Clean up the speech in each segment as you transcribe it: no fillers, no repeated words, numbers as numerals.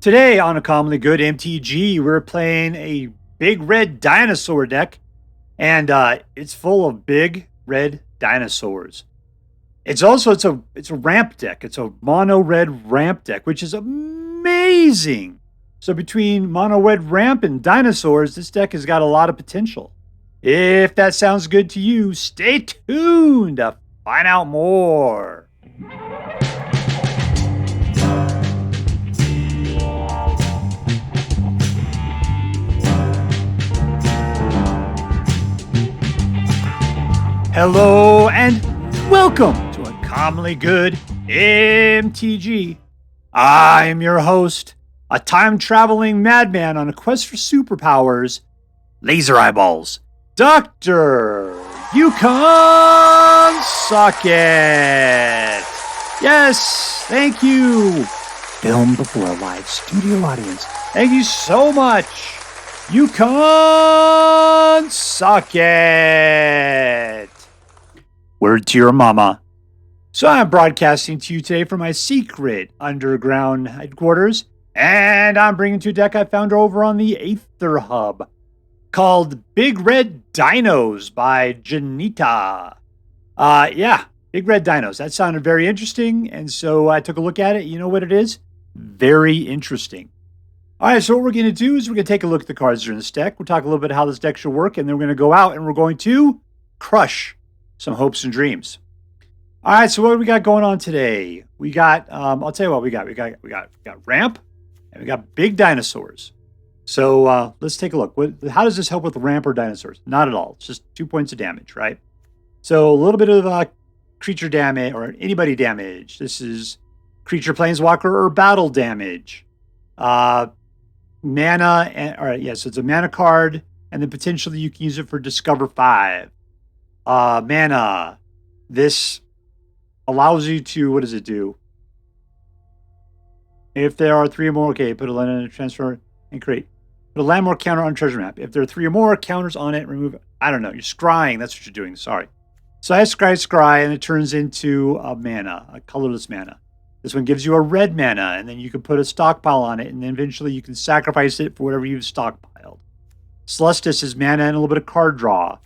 Today on a commonly good MTG, we're playing a big red dinosaur deck, and it's full of big red dinosaurs. It's a ramp deck. It's a mono red ramp deck, which is amazing. So between mono red ramp and dinosaurs, this deck has got a lot of potential. If that sounds good to you, stay tuned to find out more. Hello and welcome to a commonly good MTG. I'm your host, a time-traveling madman on a quest for superpowers, Laser Eyeballs, Dr. Yukon Socket. Yes, thank you. Filmed before a live studio audience. Thank you so much, Yukon Socket. Word to your mama. So I'm broadcasting to you today from my secret underground headquarters, and I'm bringing to a deck I found over on the Aether Hub called Big Red Dinos by Janita. Big Red Dinos. That sounded very interesting, and so I took a look at it. You know what it is? Very interesting. All right, so what we're going to do is we're going to take a look at the cards that are in this deck. We'll talk a little bit how this deck should work, and then we're going to go out and we're going to crush some hopes and dreams. All right, so what do we got going on today? We got, I'll tell you what we got. We got ramp, and we got big dinosaurs. So let's take a look. How does this help with ramp or dinosaurs? Not at all. It's just 2 points of damage, right? So a little bit of creature damage or anybody damage. This is creature, planeswalker, or battle damage. Mana, so it's a mana card, and then potentially you can use it for Discover 5. Mana. This allows you to, what does it do? If there are 3 or more, okay, put a land in a transfer and create. Put a landmark counter on treasure map. If there are 3 or more counters on it, remove it. I don't know. You're scrying. That's what you're doing. Sorry. So I scry, and it turns into a mana, a colorless mana. This one gives you a red mana, and then you can put a stockpile on it, and then eventually you can sacrifice it for whatever you've stockpiled. Celestis is mana and a little bit of card draw.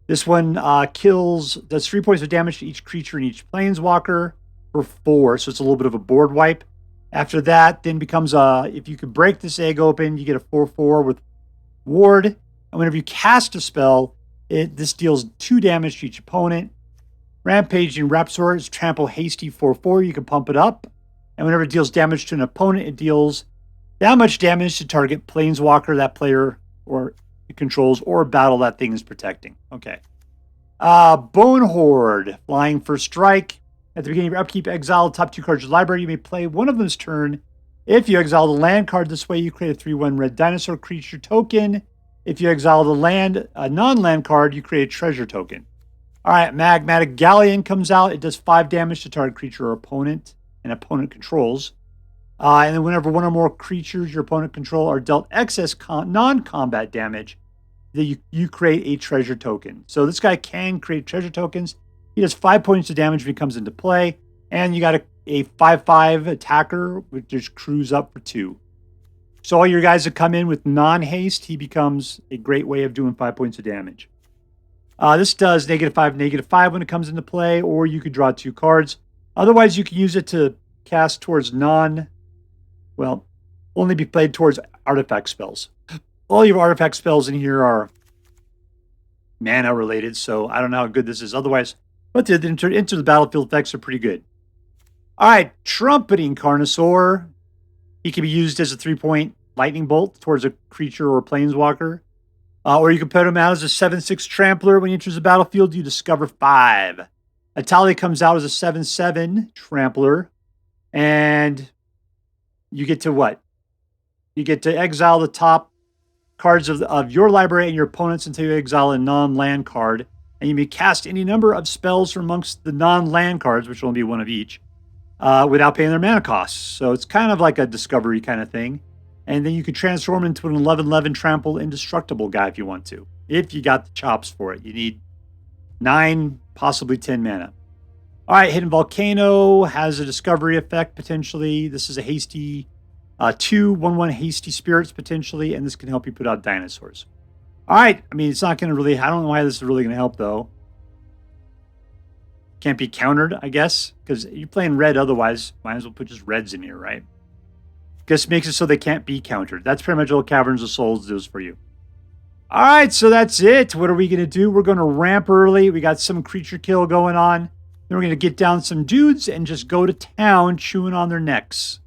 This one does 3 points of damage to each creature and each planeswalker for 4, so it's a little bit of a board wipe. After that, then becomes if you can break this egg open, you get a 4/4 with ward. And whenever you cast a spell, this deals 2 damage to each opponent. Rampaging Raptor is trample hasty 4/4. You can pump it up. And whenever it deals damage to an opponent, it deals that much damage to target planeswalker that player or it controls or battle that thing is protecting. Okay. Bonehoard, flying for strike. At the beginning of your upkeep, exile the top 2 cards of your library. You may play one of them this turn. If you exile the land card this way, you create a 3/1 red dinosaur creature token. If you exile the non-land card, you create a treasure token. All right, Magmatic Galleon comes out. It does 5 damage to target creature or opponent and opponent controls. And then whenever 1 or more creatures your opponent control are dealt excess non-combat damage, then you create a treasure token. So this guy can create treasure tokens. He does 5 points of damage when he comes into play. And you got a 5/5 attacker, which just crews up for 2. So all your guys that come in with non-haste, he becomes a great way of doing 5 points of damage. This does -5/-5 when it comes into play, or you could draw 2 cards. Otherwise, you can use it to cast towards only be played towards artifact spells. All your artifact spells in here are mana related, so I don't know how good this is otherwise, but the into the battlefield effects are pretty good. All right, Trumpeting Carnosaur. He can be used as a 3-point lightning bolt towards a creature or planeswalker. Or you can put him out as a 7/6 trampler. When he enters the battlefield, you discover 5. Etali comes out as a 7/7 trampler. And you get to what? You get to exile the top cards of your library and your opponents until you exile a non-land card. And you may cast any number of spells from amongst the non-land cards, which will only be 1 of each, without paying their mana costs. So it's kind of like a discovery kind of thing. And then you can transform into an 11/11 trample indestructible guy if you want to. If you got the chops for it. You need 9, possibly 10 mana. All right, Hidden Volcano has a discovery effect, potentially. This is a hasty 2 1/1 hasty spirits potentially, and this can help you put out dinosaurs. All right, I mean, it's not going to really, I don't know why this is really going to help though. Can't be countered, I guess, because you're playing red otherwise. Might as well put just reds in here, right? Guess makes it so they can't be countered. That's pretty much all Caverns of Souls does for you. All right, so that's it. What are we going to do? We're going to ramp early. We got some creature kill going on. Then we're going to get down some dudes and just go to town chewing on their necks.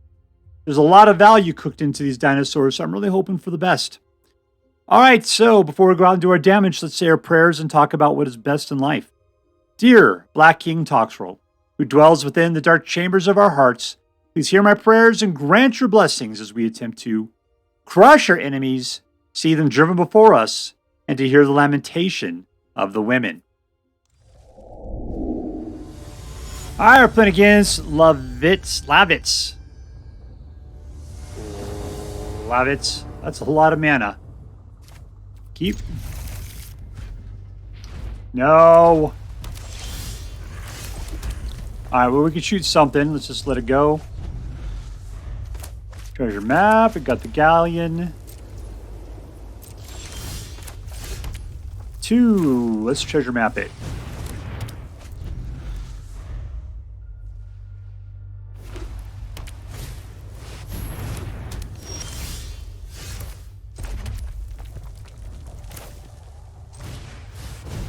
There's a lot of value cooked into these dinosaurs, so I'm really hoping for the best. All right, so before we go out and do our damage, let's say our prayers and talk about what is best in life. Dear Black King Toxrel, who dwells within the dark chambers of our hearts, please hear my prayers and grant your blessings as we attempt to crush our enemies, see them driven before us, and to hear the lamentation of the women. All right, we're playing against Lavitz. That's a lot of mana. Keep. No. All right, well, we can shoot something. Let's just let it go. Treasure map. We got the galleon. 2. Let's treasure map it.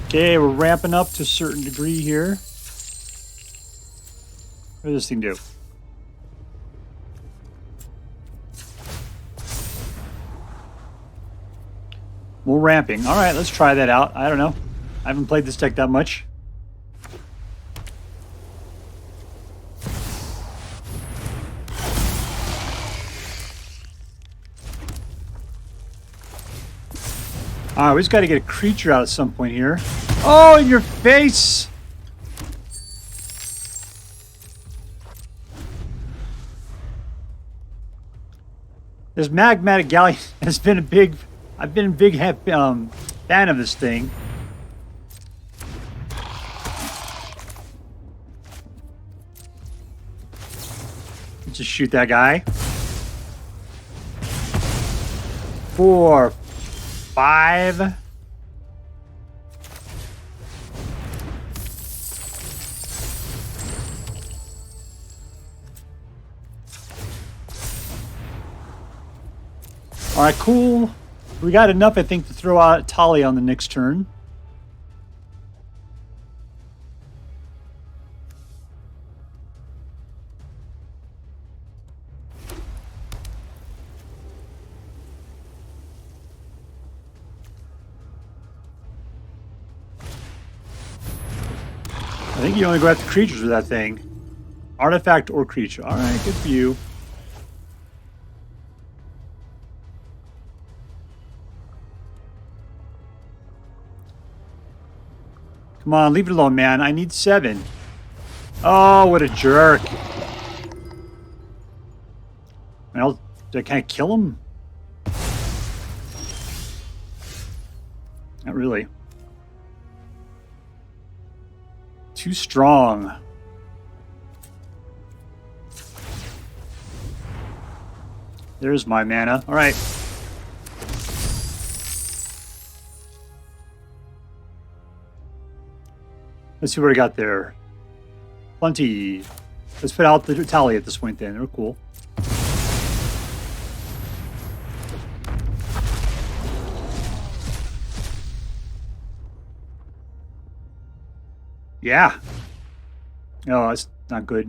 Okay, we're ramping up to a certain degree here. What does this thing do? More ramping. All right, let's try that out. I don't know. I haven't played this deck that much. All right, we just got to get a creature out at some point here. Oh, in your face! This Magmatic Galleon has been a big... I've been a big fan of this thing. Let's just shoot that guy. 4, 5. All right, cool. We got enough, I think, to throw out Etali on the next turn. I think you only go after creatures with that thing. Artifact or creature. All right, good for you. Come on, leave it alone, man. I need 7. Oh, what a jerk. Well, can I kill him? Not really. Too strong. There's my mana. All right. Let's see what I got there. Plenty. Let's put out the Etali at this point then. They're cool. Yeah. Oh, that's not good.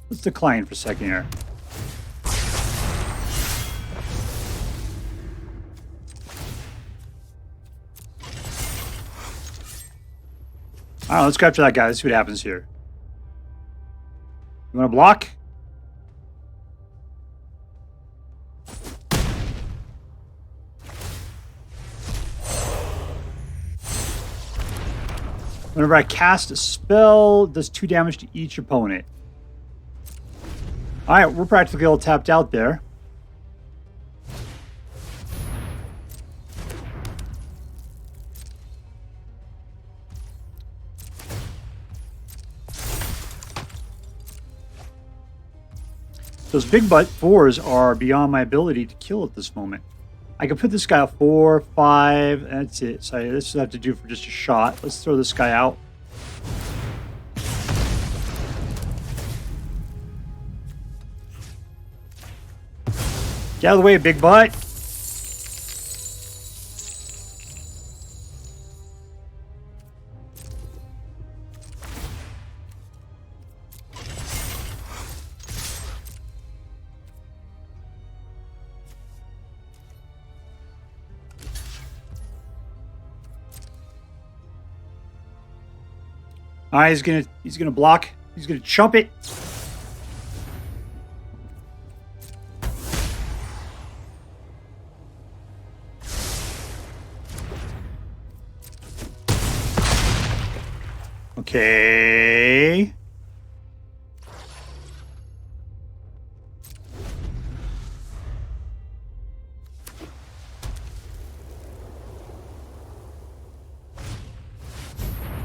Let's decline for a second here. All right, let's go after that guy. Let's see what happens here. You want to block? Whenever I cast a spell, it does 2 damage to each opponent. All right, we're practically all tapped out there. Those big butt 4s are beyond my ability to kill at this moment. I can put this guy at 4, 5. That's it. So this will have to do for just a shot. Let's throw this guy out. Get out of the way, big butt. All right, he's gonna block. He's gonna chump it. Okay.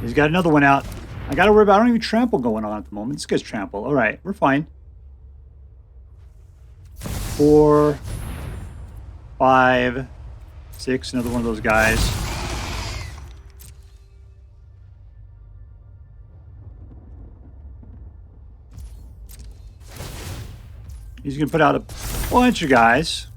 He's got another one out. I gotta worry about, I don't even trample going on at the moment. This guy's trample. All right, we're fine. 4, 5, 6, another one of those guys. He's gonna put out a bunch of guys.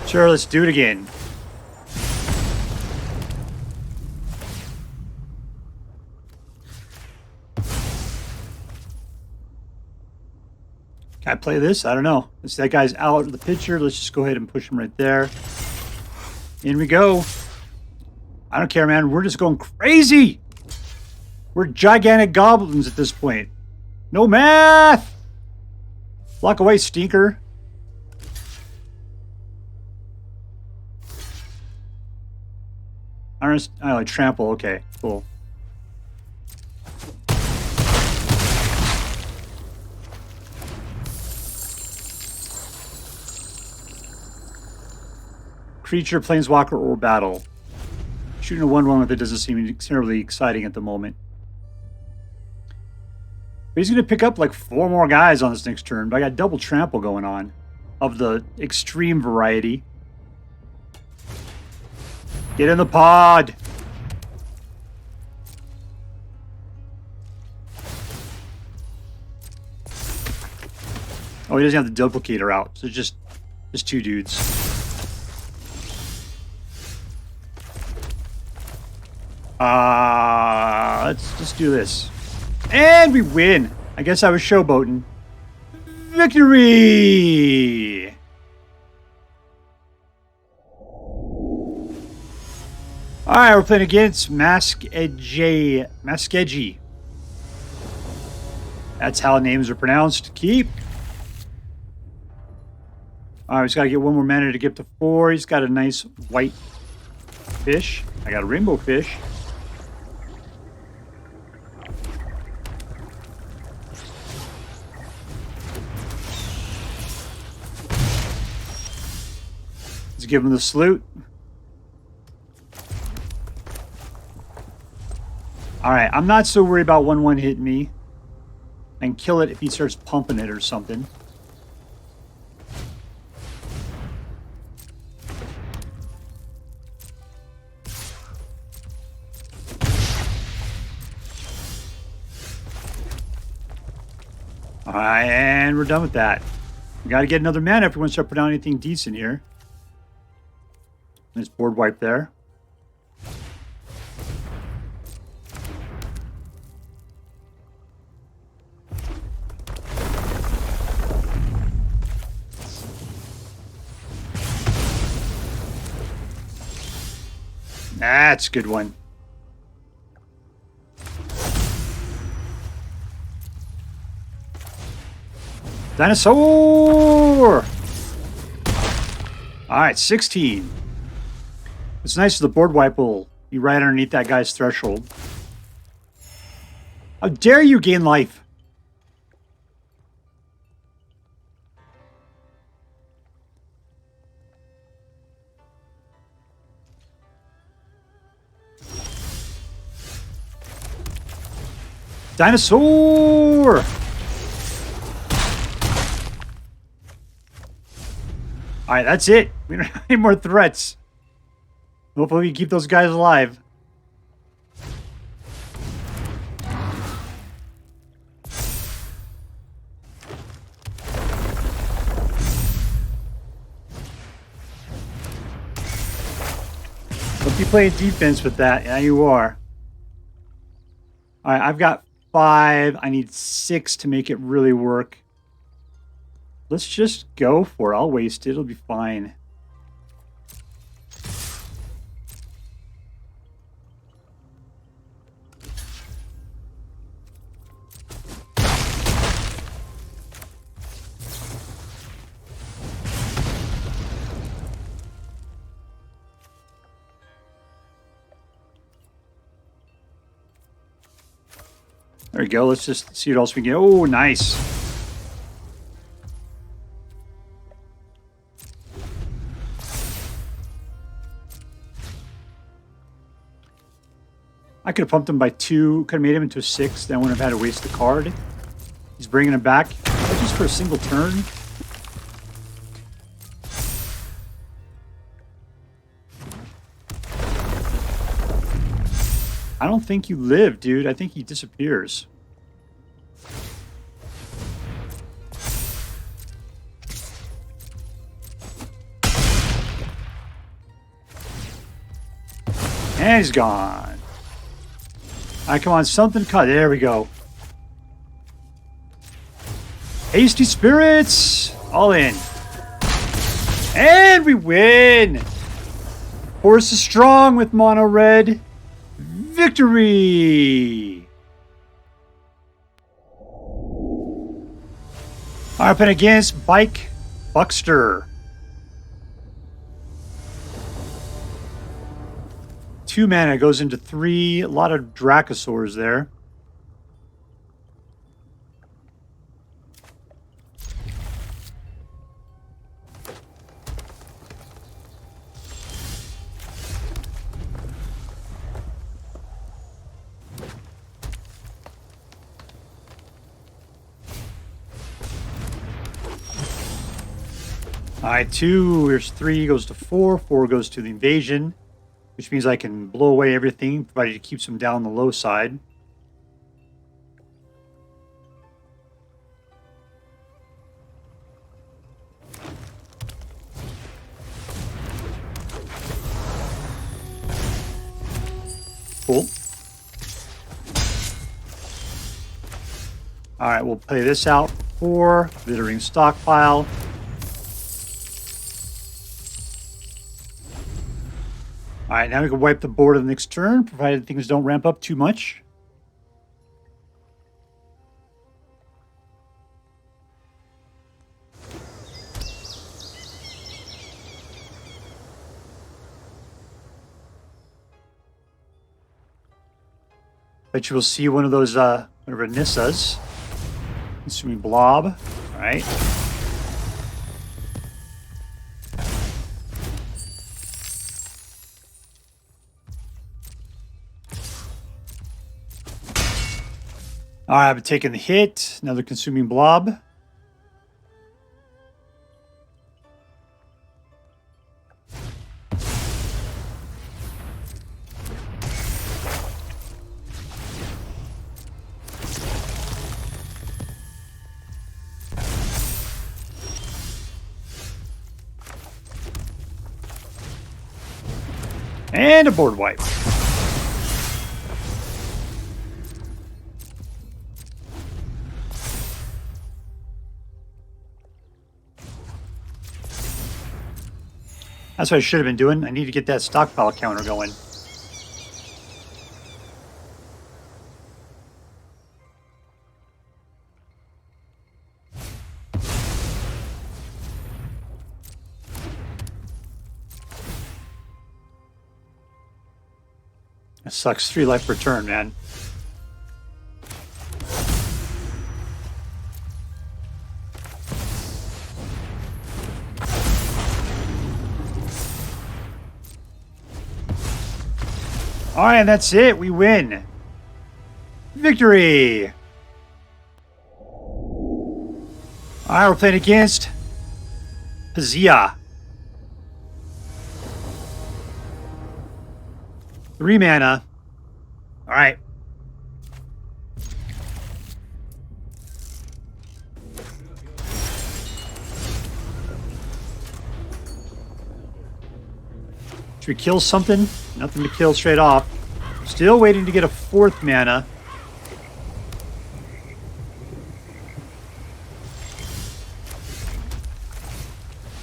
Sure, let's do it again. Can I play this? I don't know. That guy's out of the picture. Let's just go ahead and push him right there. In we go. I don't care, man. We're just going crazy. We're gigantic goblins at this point. No math. Block away, stinker. I like trample. Okay, cool. Creature, planeswalker, or battle. Shooting a 1/1 with it doesn't seem terribly exciting at the moment. But he's going to pick up like 4 more guys on this next turn. But I got double trample going on of the extreme variety. Get in the pod! Oh, he doesn't have the duplicator out, so just 2 dudes. Let's just do this. And we win! I guess I was showboating. Victory! Alright, we're playing against Maskeji. That's how names are pronounced. Keep. Alright, we just got to get 1 more mana to get to 4. He's got a nice white fish. I got a rainbow fish. Let's give him the salute. Alright, I'm not so worried about 1/1 hitting me. I can kill it if he starts pumping it or something. Alright, and we're done with that. We gotta get another mana if we want to start putting out anything decent here. Nice board wipe there. That's a good one. Dinosaur! Alright, 16. It's nice the board wipe will be right underneath that guy's threshold. How dare you gain life? Dinosaur! Alright, that's it. We don't have any more threats. Hopefully we can keep those guys alive. Don't be playing defense with that. Yeah, you are. Alright, I've got 5. I need 6 to make it really work. Let's just go for it. I'll waste it. It'll be fine. There we go. Let's just see what else we can get. Oh, nice. I could have pumped him by 2. Could have made him into a 6. Then I wouldn't have had to waste the card. He's bringing it back. Just for a single turn. I don't think you live, dude. I think he disappears. And he's gone. All right, come on. Something cut. There we go. Hasty Spirits. All in. And we win. Horse is strong with mono red. Victory! Up and against bikebuckster. 2 mana goes into 3. A lot of Dracosaurs there. Alright, 2, here's 3, goes to 4, 4 goes to the invasion, which means I can blow away everything, provided it keeps them down the low side. Cool. Alright, we'll play this out for Glittering Stockpile. Alright, now we can wipe the board of the next turn, provided things don't ramp up too much. Bet you will see one of those, whatever Nissas. Consuming blob. Alright. Alright, I've been taking the hit. Another consuming blob. And a board wipe. That's what I should have been doing. I need to get that stockpile counter going. That sucks. 3 life per turn, man. All right, that's it. We win. Victory! Alright, we're playing against Pzea. 3 mana. Alright. Should we kill something? Nothing to kill straight off. Still waiting to get a 4th mana.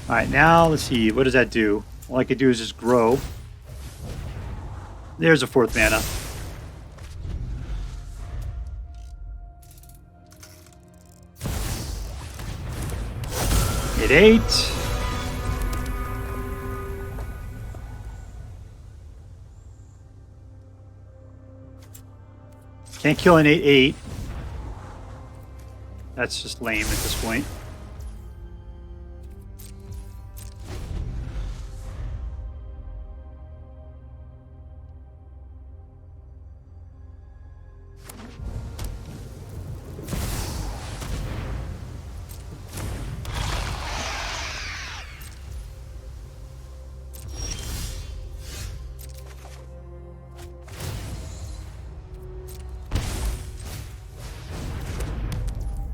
Alright, now let's see. What does that do? All I could do is just grow. There's a 4th mana. Hit 8. Can't kill an 8/8. That's just lame at this point.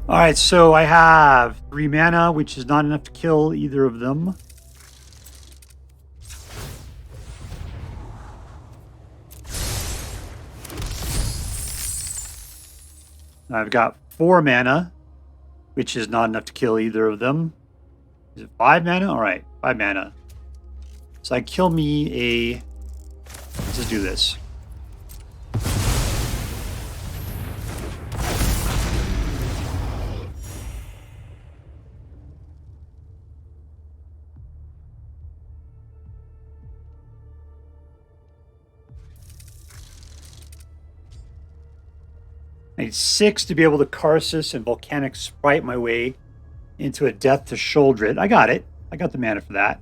Alright, so I have 3 mana, which is not enough to kill either of them. I've got 4 mana, which is not enough to kill either of them. Is it 5 mana? Alright, 5 mana. So I kill me a... Let's just do this. I need 6 to be able to Karsus and Volcanic Spite my way into a Death to Shoulder It. I got it. I got the mana for that.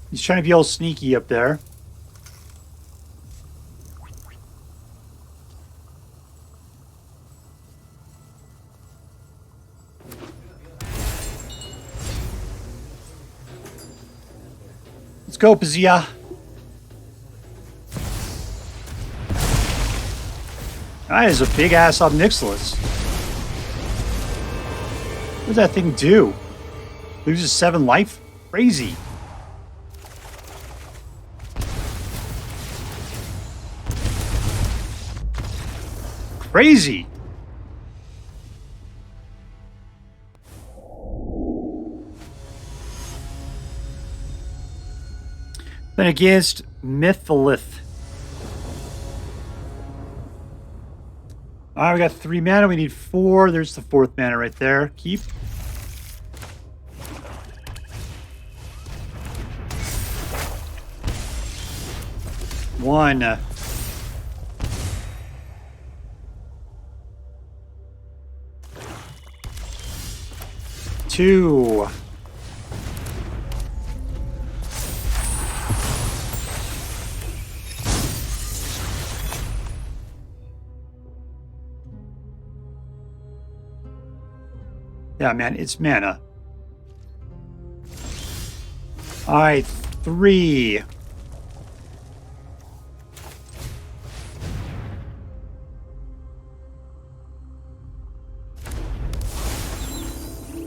He's trying to be all sneaky up there. Let's go, Pzea. That is a big-ass Ixalan. What does that thing do? Loses 7 life? Crazy. Crazy. Then against Mythilith. Alright, we got 3 mana. We need 4. There's the 4th mana right there. Keep. One. 2. Yeah, man, it's mana. Alright, 3.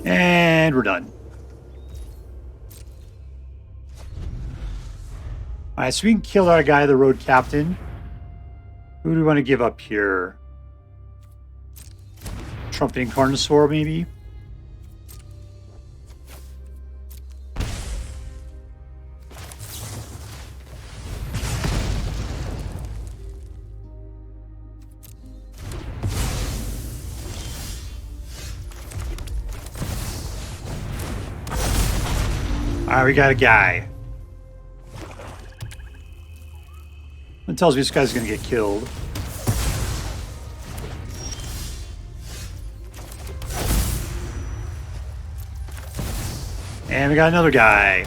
And we're done. Alright, so we can kill our guy, the road captain. Who do we want to give up here? Trumpeting Carnosaur, maybe? Alright, we got a guy. It tells me this guy's gonna get killed. And we got another guy.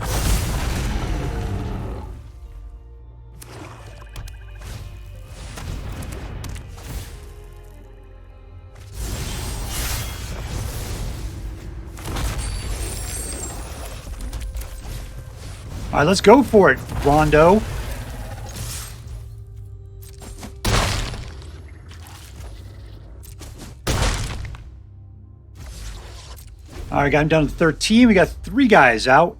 All right, let's go for it, Rondo. All right, got him down to 13. We got 3 guys out.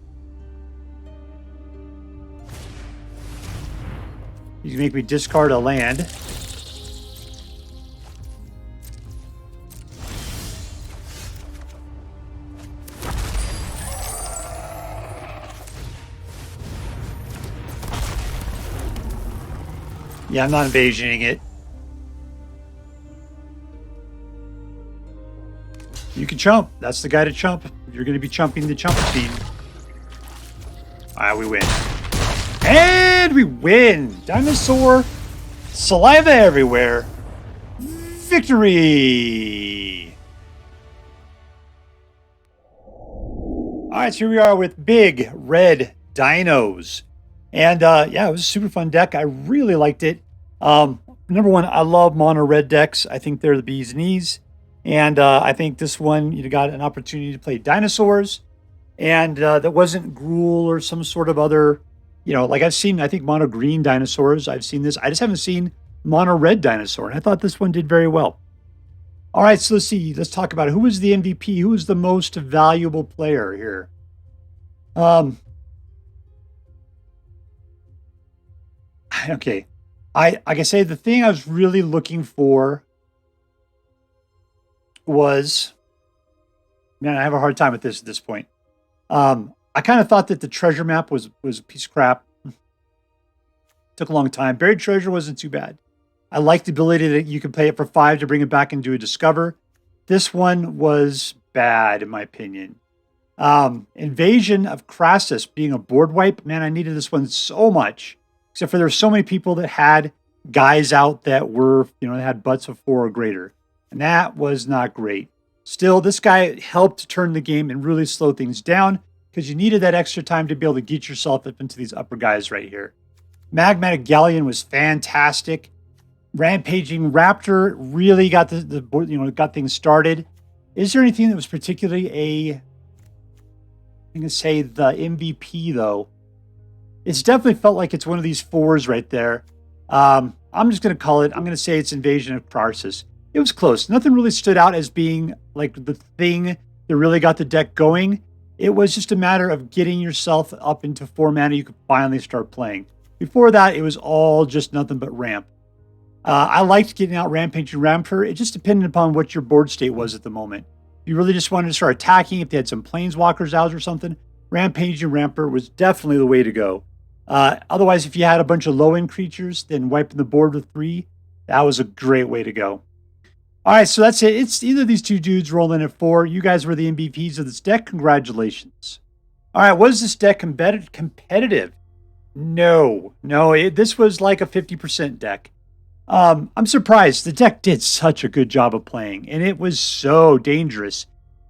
You can make me discard a land. Yeah, I'm not invasioning it. You can chump. That's the guy to chump. You're going to be chumping the chump team. All right, we win. And we win. Dinosaur. Saliva everywhere. Victory. All right, so here we are with big red dinos. And yeah, it was a super fun deck. I really liked it. Number one, I love mono red decks. I think they're the bee's knees. And I think this one, you got an opportunity to play dinosaurs. And that wasn't Gruul or some sort of other, like I've seen, I think mono green dinosaurs. I've seen this. I just haven't seen mono red dinosaur. And I thought this one did very well. All right, so let's see. Let's talk about it. Who was the MVP? Who was the most valuable player here? Okay. Like I say, the thing I was really looking for was, man, I have a hard time with this at this point. I kind of thought that the treasure map was a piece of crap. Took a long time. Buried treasure wasn't too bad. I liked the ability that you could play it for 5 to bring it back and do a discover. This one was bad, in my opinion. Invasion of Karsus being a board wipe. Man, I needed this one so much. Except for there were so many people that had guys out that were, that had butts of 4 or greater. And that was not great. Still, this guy helped turn the game and really slow things down because you needed that extra time to be able to get yourself up into these upper guys right here. Magmatic Galleon was fantastic. Rampaging Raptor really got got things started. Is there anything that was particularly I'm going to say the MVP though? It's definitely felt like it's one of these 4s right there. I'm just going to call it, I'm going to say it's Invasion of Karsus. It was close. Nothing really stood out as being like the thing that really got the deck going. It was just a matter of getting yourself up into 4 mana you could finally start playing. Before that, it was all just nothing but ramp. I liked getting out Rampaging Raptor. It just depended upon what your board state was at the moment. If you really just wanted to start attacking, if they had some planeswalkers out or something, Rampaging Raptor was definitely the way to go. Otherwise, if you had a bunch of low-end creatures, then wiping the board with 3, that was a great way to go. All right, so that's it. It's either of these 2 dudes rolling at 4. You guys were the MVPs of this deck. Congratulations. All right, was this deck competitive? No. This was like a 50% deck. I'm surprised. The deck did such a good job of playing, and it was so dangerous.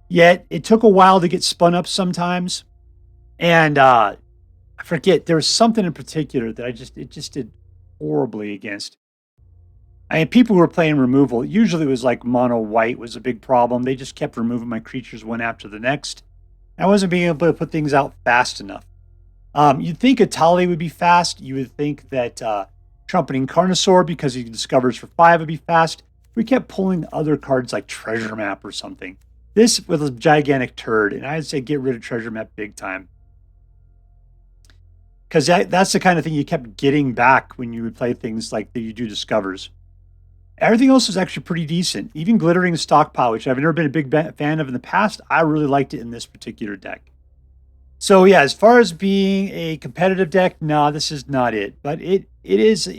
Yet, it took a while to get spun up sometimes. And I forget, there was something in particular that it just did horribly against. I mean, people who were playing removal, usually it was like mono white was a big problem. They just kept removing my creatures one after the next. I wasn't being able to put things out fast enough. You'd think Etali would be fast. You would think that Trumpeting Carnosaur, because he discovers for 5, would be fast. We kept pulling other cards like Treasure Map or something. This was a gigantic turd, and I'd say get rid of Treasure Map big time. Because that's the kind of thing you kept getting back when you would play things like that you do discovers. Everything else was actually pretty decent. Even Glittering Stockpile, which I've never been a big fan of in the past, I really liked it in this particular deck. So yeah, as far as being a competitive deck, no, this is not it. But it is,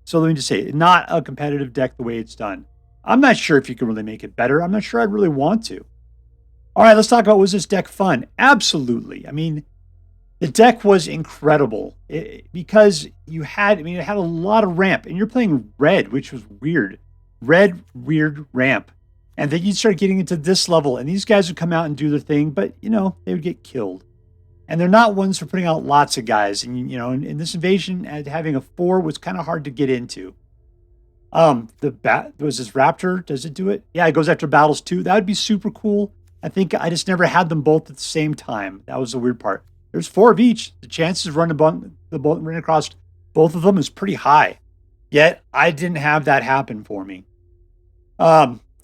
so let me just say, not a competitive deck the way it's done. I'm not sure if you can really make it better. I'm not sure I'd really want to. All right, let's talk about, was this deck fun? Absolutely. I mean, the deck was incredible because it had a lot of ramp, and you're playing red, which was weird. Red, weird ramp. And then you'd start getting into this level, and these guys would come out and do their thing, but, they would get killed. And they're not ones for putting out lots of guys. And, you know, in this invasion, having a 4 was kind of hard to get into. Was this Raptor? Does it do it? Yeah, it goes after battles too. That would be super cool. I think I just never had them both at the same time. That was the weird part. There's 4 of each. The chances of running across both of them is pretty high. Yet I didn't have that happen for me.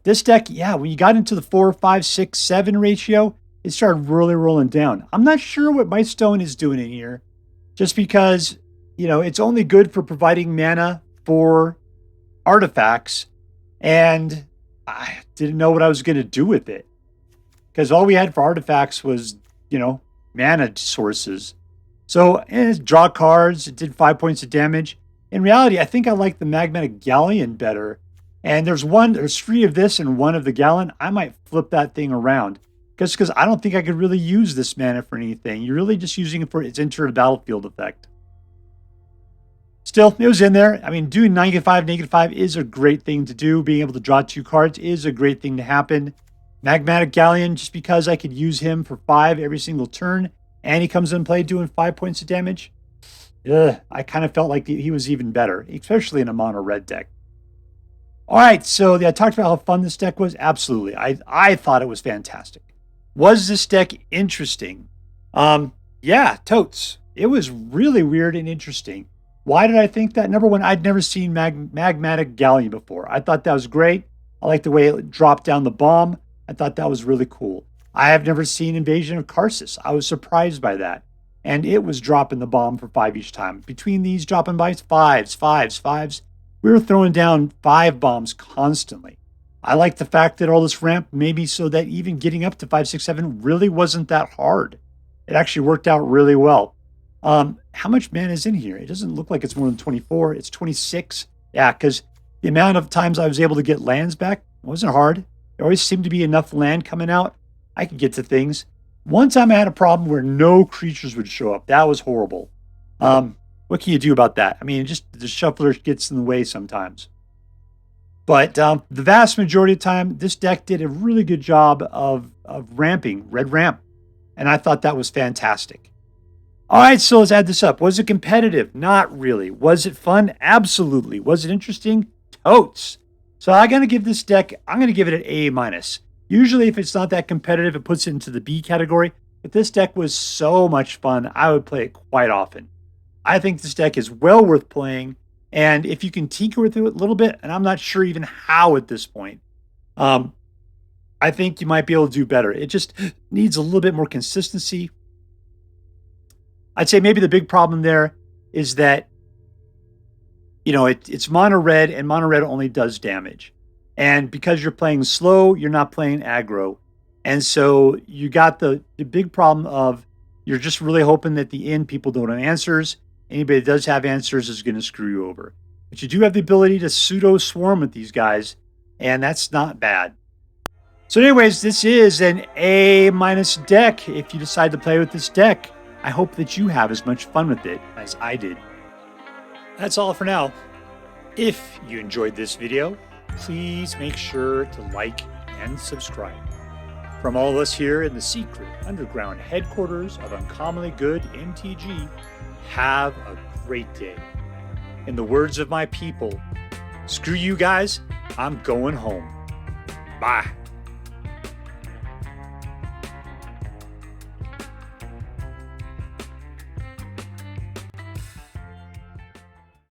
This deck, yeah, when you got into the 4, 5, 6, 7 ratio, it started really rolling down. I'm not sure what Mightstone is doing in here, just because, you know, it's only good for providing mana for artifacts, and I didn't know what I was going to do with it, because all we had for artifacts was, you know, mana sources. So, draw cards. It did 5 points of damage. In reality, I think I like the Magmatic Galleon better. And there's 3 of this and 1 of the Galleon. I might flip that thing around, because I don't think I could really use this mana for anything. You're really just using it for its enter the battlefield effect. Still, it was in there. I mean, doing -5 is a great thing to do. Being able to draw 2 cards is a great thing to happen. Magmatic Galleon, just because I could use him for 5 every single turn, and he comes in play doing 5 points of damage. I kind of felt like he was even better, especially in a mono red deck. All right, so I talked about how fun this deck was. Absolutely. I thought it was fantastic. Was this deck interesting? Yeah, totes. It was really weird and interesting. Why did I think that? Number one, I'd never seen Magmatic Galleon before. I thought that was great. I liked the way it dropped down the bomb. I thought that was really cool. I have never seen Invasion of Karsus. I was surprised by that. And it was dropping the bomb for 5 each time. Between these dropping by 5s, we were throwing down 5 bombs constantly. I like the fact that all this ramp maybe so that even getting up to 5, 6, 7 really wasn't that hard. It actually worked out really well. How much mana is in here? It doesn't look like it's more than 24. It's 26. Yeah, because the amount of times I was able to get lands back wasn't hard. There always seemed to be enough land coming out. I could get to things. One time I had a problem where no creatures would show up. That was horrible. What can you do about that? I mean, just the shuffler gets in the way sometimes. But the vast majority of the time, this deck did a really good job of ramping, red ramp. And I thought that was fantastic. All right, so let's add this up. Was it competitive? Not really. Was it fun? Absolutely. Was it interesting? Totes. So I'm going to give this deck, I'm going to give it an A-. Usually if it's not that competitive, it puts it into the B category. But this deck was so much fun, I would play it quite often. I think this deck is well worth playing. And if you can tinker with it a little bit, and I'm not sure even how at this point, I think you might be able to do better. It just needs a little bit more consistency. I'd say maybe the big problem there is that, you know, it's mono red, and mono red only does damage. And because you're playing slow, you're not playing aggro. And so you got the big problem of you're just really hoping that the end people don't have answers. Anybody that does have answers is going to screw you over. But you do have the ability to pseudo swarm with these guys, and that's not bad. So anyways, this is an A- deck. If you decide to play with this deck, I hope that you have as much fun with it as I did. That's all for now. If you enjoyed this video, please make sure to like and subscribe. From all of us here in the secret underground headquarters of Uncommonly Good MTG, have a great day. In the words of my people, screw you guys, I'm going home. Bye.